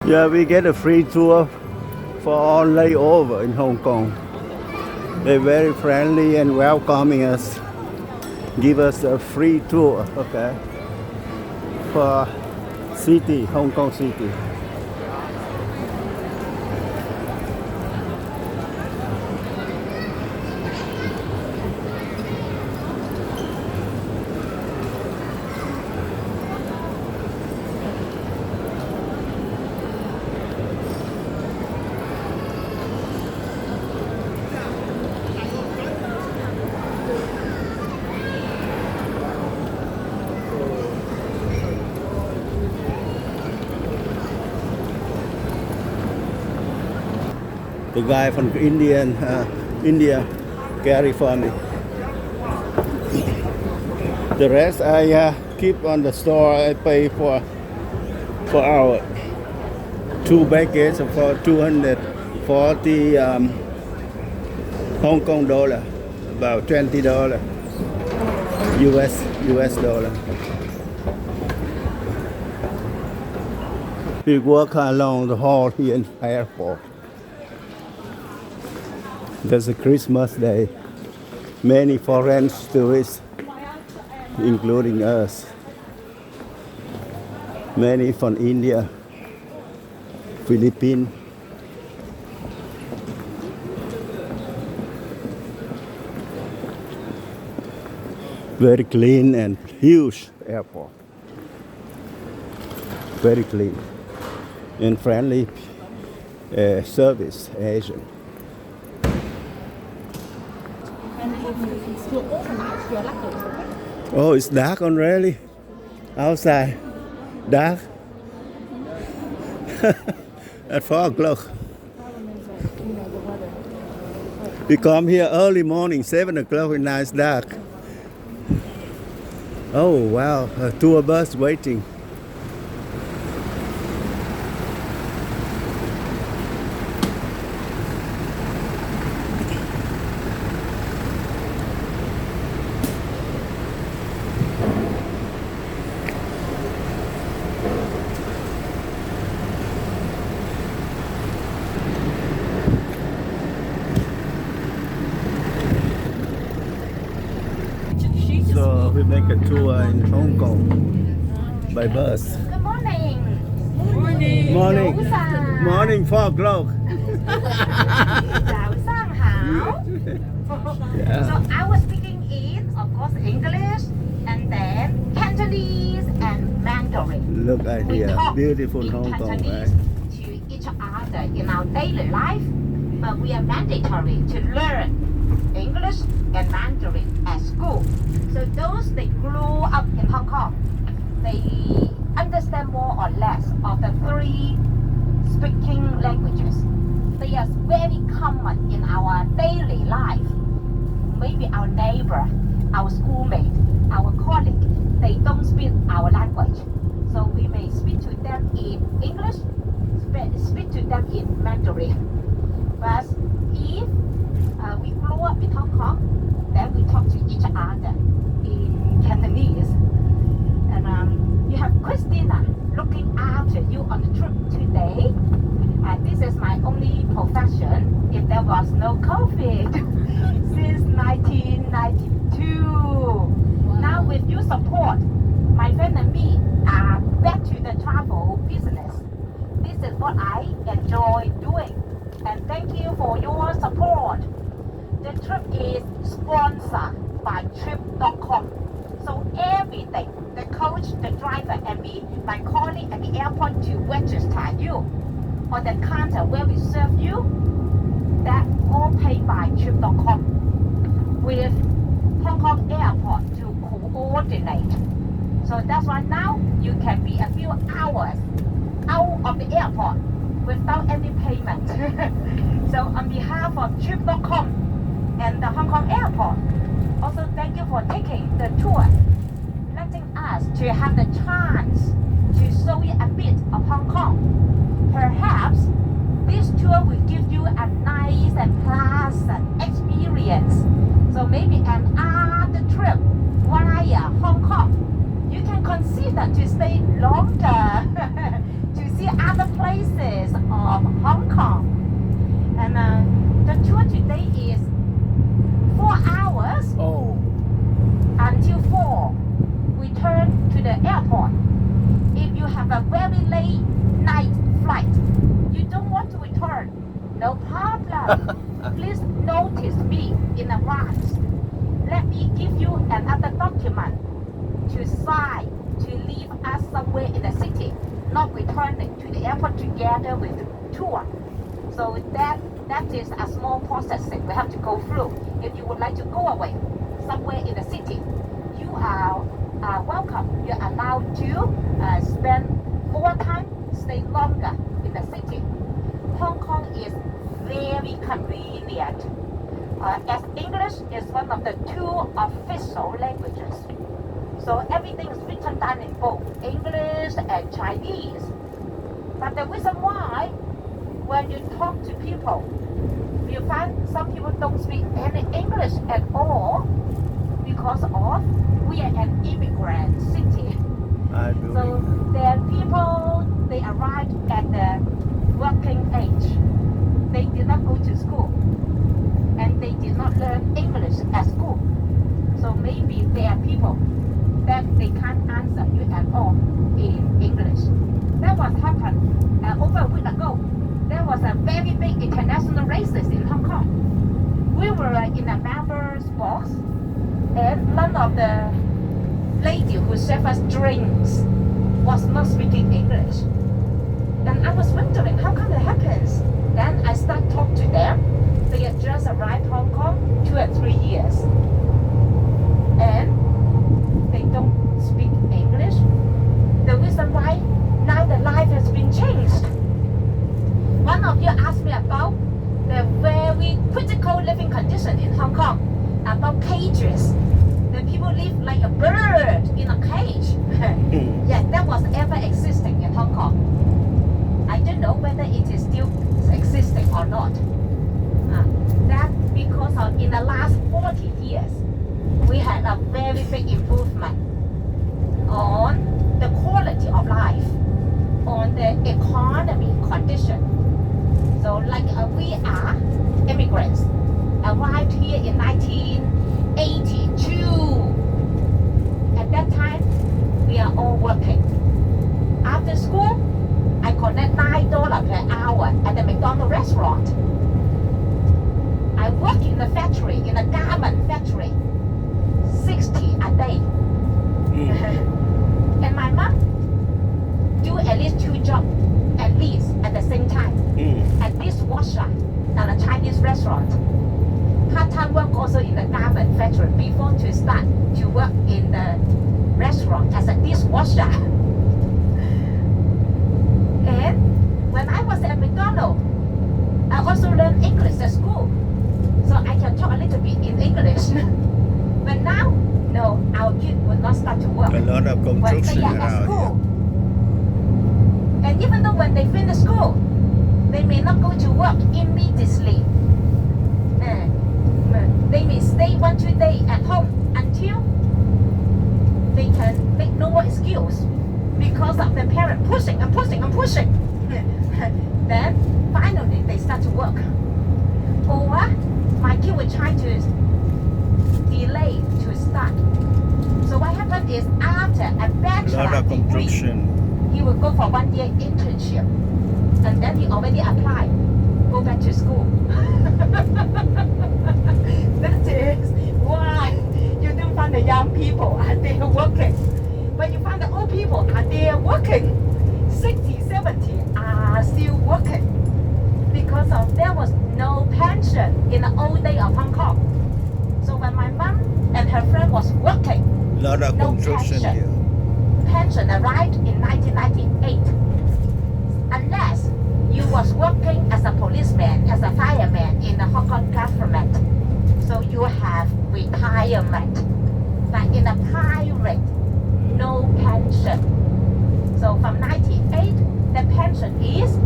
Yeah, we get a free tour for all layover in Hong Kong. They're very friendly and welcoming us. Give us a free tour, okay, for city, Hong Kong city. The guy from India carry for me. The rest I keep on the store. I pay for our 2 baggage for 240 Hong Kong dollar, about $20 US dollar. We walk along the hall here in the airport. There's a Christmas day. Many foreign tourists, including us. Many from India, Philippines. Very clean and huge airport. Very clean and friendly service agent. Oh, it's dark already. Outside, dark. At 4 o'clock. We come here early morning, 7 o'clock, and now it's dark. Oh wow, a tour bus waiting. So we make a tour in Hong Kong by bus. Good morning. Morning. Morning, 4 o'clock. 早上好. Yeah. So I was speaking in, of course, English, and then Cantonese and Mandarin. Look at We here, talk beautiful in Hong Kong, Cantonese right? to each other in our daily life, but we are mandatory to learn English and Mandarin at school. So those they grew up in Hong Kong, they understand more or less of the 3 speaking languages. They are very common in our daily life. Maybe our neighbor, our schoolmate, our colleague, they don't speak our language. So we may speak to them in English, speak to them in Mandarin. But if we grew up in Hong Kong, then we talk to each other in Cantonese. And you have Christina looking after you on the trip today. This is my only profession if there was no COVID since 1992. Now with your support, my friend and me are back to the travel business. This is what I enjoy doing. And thank you for your support. The trip is sponsored by Trip.com. So everything, the coach, the driver, and me, my colleague at the airport to register you, or the counter where we serve you, that all paid by Trip.com with Hong Kong Airport to coordinate. So that's why now you can be a few hours out of the airport without any payment. So on behalf of Trip.com and the Hong Kong Airport, also thank you for taking the tour, letting us to have the chance to show you a bit of Hong Kong. Perhaps this tour will give you a nice and pleasant experience. So maybe another trip via Hong Kong, you can consider to stay longer to see other places. Please notice me in advance. Let me give you another document to sign to leave us somewhere in the city, not returning to the airport together with the tour. So that is a small processing we have to go through. If you would like to go away somewhere in the city, you are welcome. You're allowed to spend more time, stay longer in the city. Hong Kong is very convenient. As English is one of the two official languages. So everything is written down in both English and Chinese. But the reason why, when you talk to people, you find some people don't speak any English at all because of we are an immigrant city. I believe. So there are people, they arrived at the working age. They did not go to school and they did not learn English at school. So maybe there are people that they can't answer you at all in English. That was happened over a week ago. There was a very big international races in Hong Kong. We were in a member's box and none of the lady who served us drinks was not speaking English. And I was wondering how come it happens. Then I start talk to them. They had just arrived Hong Kong 2 or 3 years. And they don't speak English. The reason why now the life has been changed. One of you asked me about the very critical living condition in Hong Kong, about cages. The people live like a bird in a cage. Yes, that was ever existing in Hong Kong. I don't know whether it is still existing or not. That because of in the last 40 years, we had a very big improvement on the quality of life, on the economy condition. So like we are immigrants, arrived here in 1982. At that time, we are all working. After school, I collect $9 per hour at the McDonald's restaurant. I work in the factory, in a garment factory, 60 a day. And my mom do at least 2 jobs, at least at the same time. At dishwasher at a Chinese restaurant. Part-time work also in the garment factory before to start to work in the restaurant as a dishwasher. And when I was at McDonald's, I also learned English at school. So I can talk a little bit in English. But now, no, our kids will not start to work. A lot of When construction they are at around school. And even though when they finish school, they may not go to work immediately. They may stay 1-2 days at home until they can make no more excuse because of the parent pushing and pushing and pushing. Then finally they start to work. Or my kid will try to delay to start. So what happened is after a here. A lot bachelor of degree, construction. he will go for 1 year internship. And then he already applied. Go back to school. That is why you don't find the young people are there working. But you find the old people are there working. 60, 70 are still working. Because of there was no pension in the old day of Hong Kong. So when my mom and her friend was working, A lot of no construction pension. here. Pension arrived in 1998. Unless you was working as a policeman, as a fireman in the Hong Kong government. So you have retirement. But in a private, no pension. So from 98, the pension is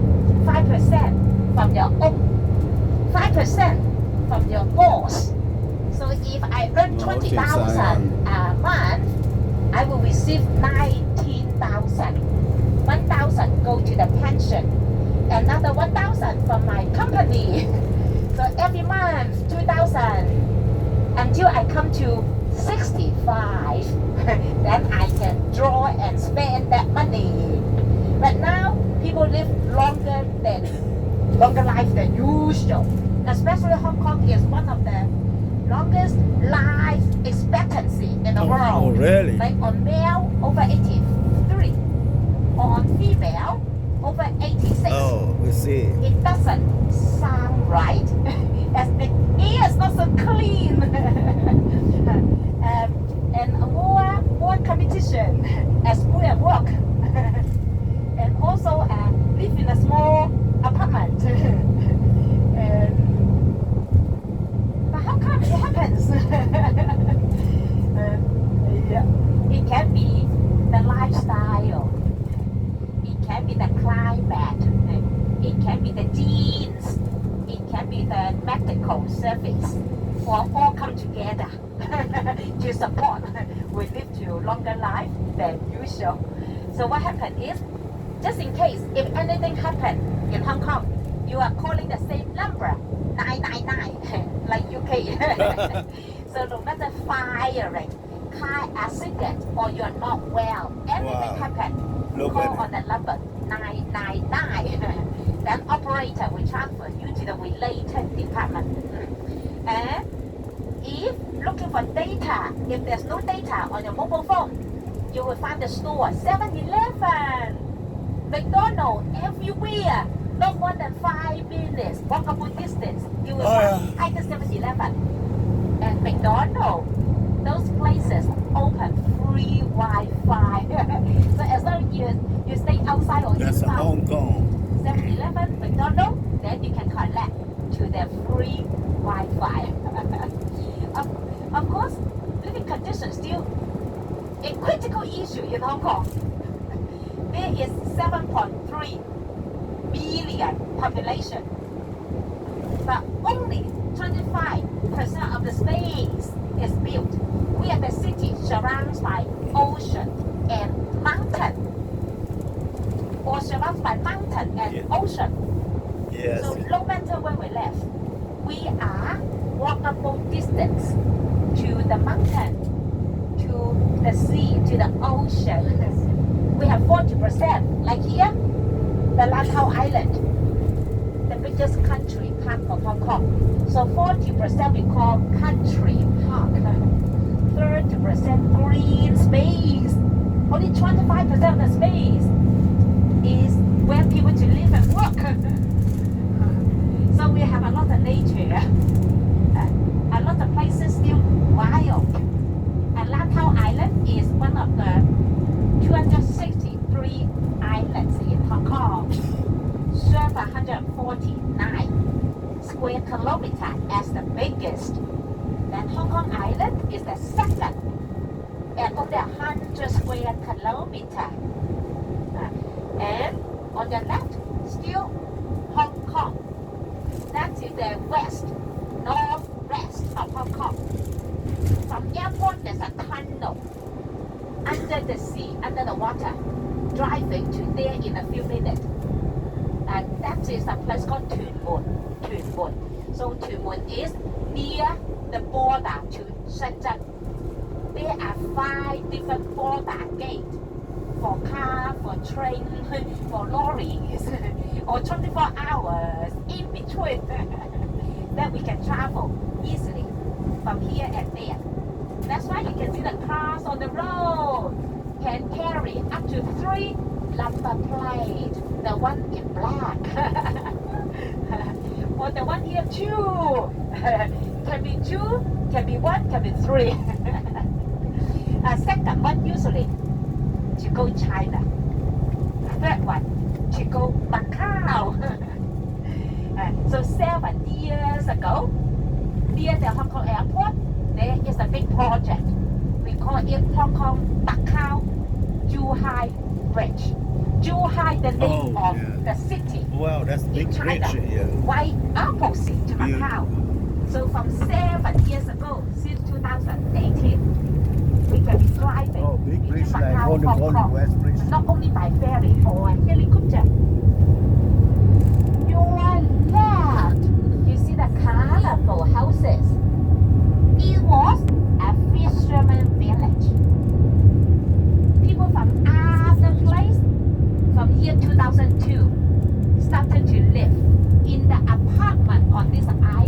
5% from your own, 5% from your boss. So if I earn 20,000 a month, I will receive 19,000. 1,000 go to the pension. Another 1,000 from my company. So every month, 2,000 until I come to 65. Then I can draw and spend that money. But now people live longer life than usual. Especially Hong Kong is one of the longest life expectancy in the world. Oh, really? Like on male over 83, on female over 86. Oh, we see. It doesn't sound right as the air is not so clean. And more competition as school and work. And also live in a small apartment. But how come it happens? Yeah. It can be the lifestyle. It can be the climate. It can be the genes. It can be the medical service. Or all come together to support. We live to longer life than usual. So what happened is, just in case if anything happened in Hong Kong, you are calling the same number, 999, like UK. So no matter firing, car accident, or you're not well, anything happen, call on the number 999. Then operator will transfer you to the related department. And if looking for data, if there's no data on your mobile phone, you will find the store 7-Eleven, McDonald's, everywhere. No more than 5 minutes walkable distance, you will find either 7-Eleven and McDonald's. Those places open free Wi-Fi. So as long as you stay outside or That's inside, Hong Kong. 7-Eleven, McDonald's, then you can connect to their free Wi-Fi. Of course, living conditions still a critical issue in Hong Kong. There is 7.3 billion population, but only 25% of the space is built. We are the city surrounded by ocean and mountain, or surrounded by mountain and ocean. Yes. So no matter where we live, we are walkable distance to the mountain, to the sea, to the ocean. We have 40%, like here, the Lantau Island, the biggest country park of Hong Kong. So 40% we call country park, 30% green space, only 25% of the space is where people to live and work. So we have a lot of nature, a lot of places still wild. And Lantau Island is one of the 263 islands in Hong Kong, serve 149 square kilometers as the biggest. Then Hong Kong Island is the second at only 100 square kilometers. And on the left, still Hong Kong. That is the west, northwest of Hong Kong. From airport, there's a tunnel under the sea, under the water, driving to there in a few minutes. And that is a place called Tuen Mun. So Tuen Mun is near the border to Shenzhen. There are 5 different border gates for car, for train, for lorries, or 24 hours in between that we can travel easily from here and there. That's why you can see the cars on the road can carry up to 3 number plates. The one in black, or the one here 2. Can be 2, can be 1, can be 3. Second one usually to go China. Third one to go Macau. So 7 years ago, near the Hong Kong airport, there is a big project. We call it Hong Kong Macau Zhuhai Bridge. Zhuhai, the name of the city. Wow, that's big in China, bridge here. right opposite to Macau. So from 7 years ago, since 2018, we can be driving Oh, big bridge into like Macau, Golden Hong Kong, West Bridge. not only by ferry or helicopter. Your left, you see the colorful houses. It was a fisherman village. People from other place, from year 2002, started to live in the apartment on this island.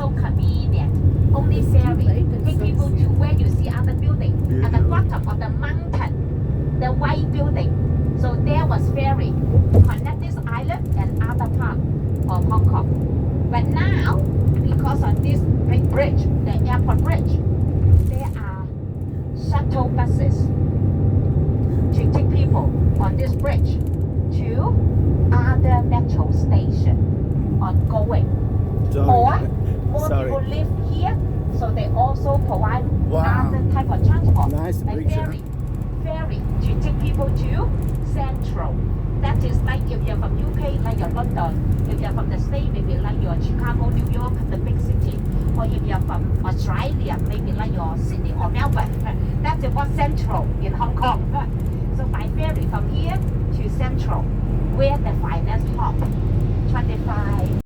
so convenient. Only ferry take people to where you see other building at the bottom of the mountain, the white building. So there was ferry connect this island and other part of Hong Kong. But now, because of this big bridge, the airport bridge, there are shuttle buses to take people on this bridge to other metro station ongoing. Or more people live here, so they also provide other type of transport, Nice like bridge, ferry to take people to Central. That is like if you're from UK, like you're London. If you're from the States, maybe like you're Chicago, New York, the big city. Or if you're from Australia, maybe like you're Sydney or Melbourne. That's what Central in Hong Kong. So by ferry from here to Central, where the finance hub, 25